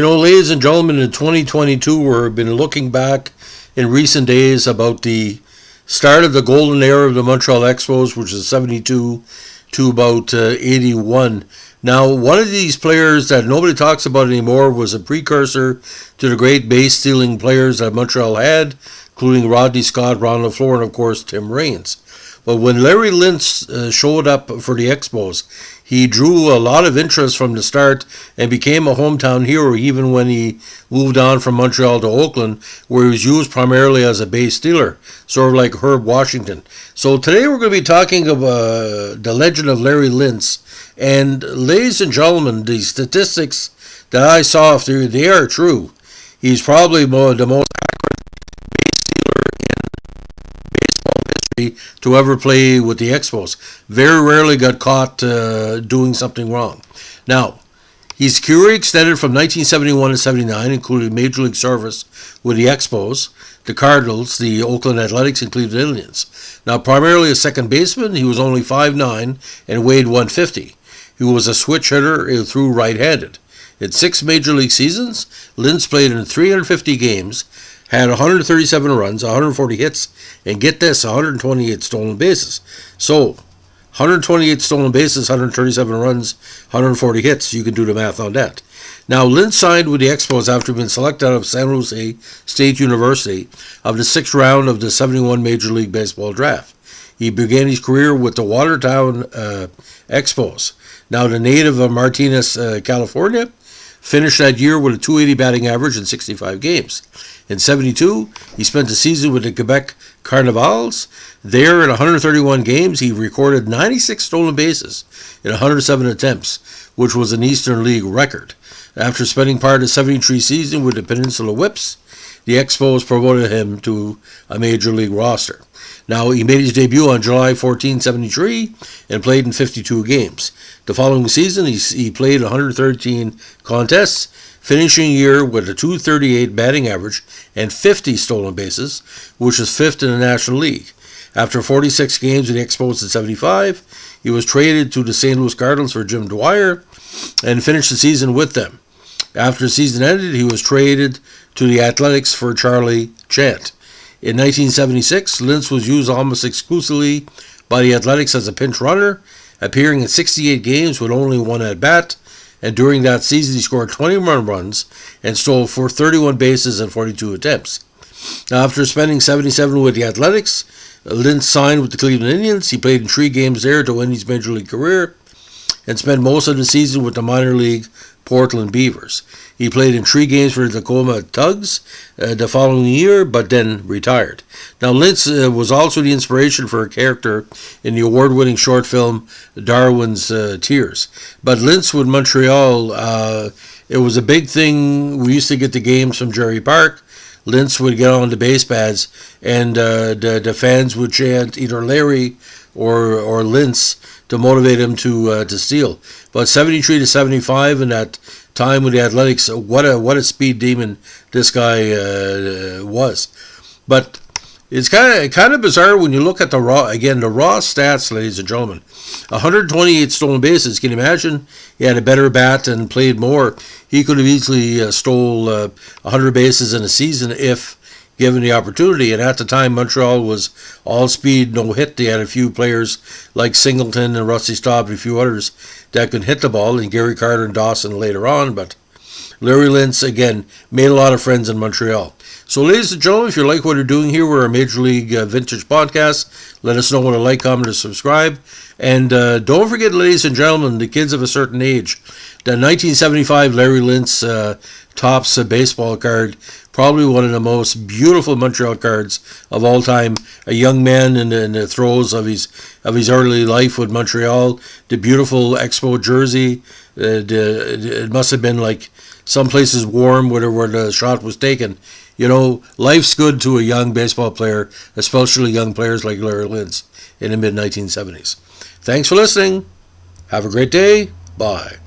Ladies and gentlemen, in 2022, we've been looking back in recent days about the start of the golden era of the Montreal Expos, which is 72 to about 81. Now, one of these players that nobody talks about anymore was a precursor to the great base-stealing players that Montreal had, including Rodney Scott, Ron LaFleur, and, of course, Tim Raines. But when Larry Lintz showed up for the Expos, he drew a lot of interest from the start and became a hometown hero even when he moved on from Montreal to Oakland, where he was used primarily as a base stealer, sort of like Herb Washington. So today we're going to be talking about the legend of Larry Lintz. And ladies and gentlemen, the statistics that I saw, they are true. He's probably the most base stealer in baseball history to ever play with the Expos. Very rarely got caught doing something wrong. Now, his career extended from 1971 to 79, including Major League service with the Expos, the Cardinals, the Oakland Athletics, and Cleveland Indians. Now, primarily a second baseman, he was only 5'9" and weighed 150. He was a switch hitter who threw right-handed. In 6 Major League seasons, Lintz played in 350 games, had 137 runs, 140 hits, and get this, 128 stolen bases. So, 128 stolen bases, 137 runs, 140 hits. You can do the math on that. Now, Lintz signed with the Expos after being selected out of San Jose State University of the 6th round of the 71 Major League Baseball draft. He began his career with the Watertown Expos. Now, the native of Martinez, California, finished that year with a .280 batting average in 65 games. In 72, he spent the season with the Quebec Carnivals. There, in 131 games, he recorded 96 stolen bases in 107 attempts, which was an Eastern League record. After spending part of the 73 season with the Peninsula Whips, the Expos promoted him to a Major League roster. Now, he made his debut on July 14, 73, and played in 52 games. The following season, he played 113 contests, finishing the year with a .238 batting average and 50 stolen bases, which is 5th in the National League. After 46 games with the Expos in 75, he was traded to the St. Louis Cardinals for Jim Dwyer and finished the season with them. After the season ended, he was traded to the Athletics for Charlie Chant. In 1976, Lintz was used almost exclusively by the Athletics as a pinch runner, appearing in 68 games with only one at-bat, and during that season he scored 21 runs and stole for 31 bases and 42 attempts. Now, after spending 77 with the Athletics, Lintz signed with the Cleveland Indians. He played in 3 games there to end his Major League career and spent most of the season with the minor league Portland Beavers. He played in 3 games for the Tacoma Tugs the following year, but then retired. Now, Lintz was also the inspiration for a character in the award-winning short film Darwin's Tears. But Lintz with Montreal, it was a big thing. We used to get the games from Jerry Park. Lintz would get on the base pads, and the fans would chant either Larry or Lintz to motivate him to steal. But 73 to 75 in that time with the Athletics, what a speed demon this guy was. But it's kind of bizarre when you look at the raw stats, ladies and gentlemen. 128 stolen bases. Can you imagine? He had a better bat and played more. He could have easily stole 100 bases in a season if given the opportunity. And at the time, Montreal was all speed, no hit. They had a few players like Singleton and Rusty Staub and a few others that could hit the ball, and Gary Carter and Dawson later on. But Larry Lintz, again, made a lot of friends in Montreal. So, ladies and gentlemen, if you like what we're doing here, we're a Major League Vintage podcast. Let us know with a like, comment, or subscribe. And don't forget, ladies and gentlemen, the kids of a certain age, the 1975 Larry Lintz Topps baseball card, probably one of the most beautiful Montreal cards of all time. A young man in the throes of his early life with Montreal. The beautiful Expo jersey. It must have been like some places warm where the shot was taken. Life's good to a young baseball player, especially young players like Larry Lintz in the mid-1970s. Thanks for listening. Have a great day. Bye.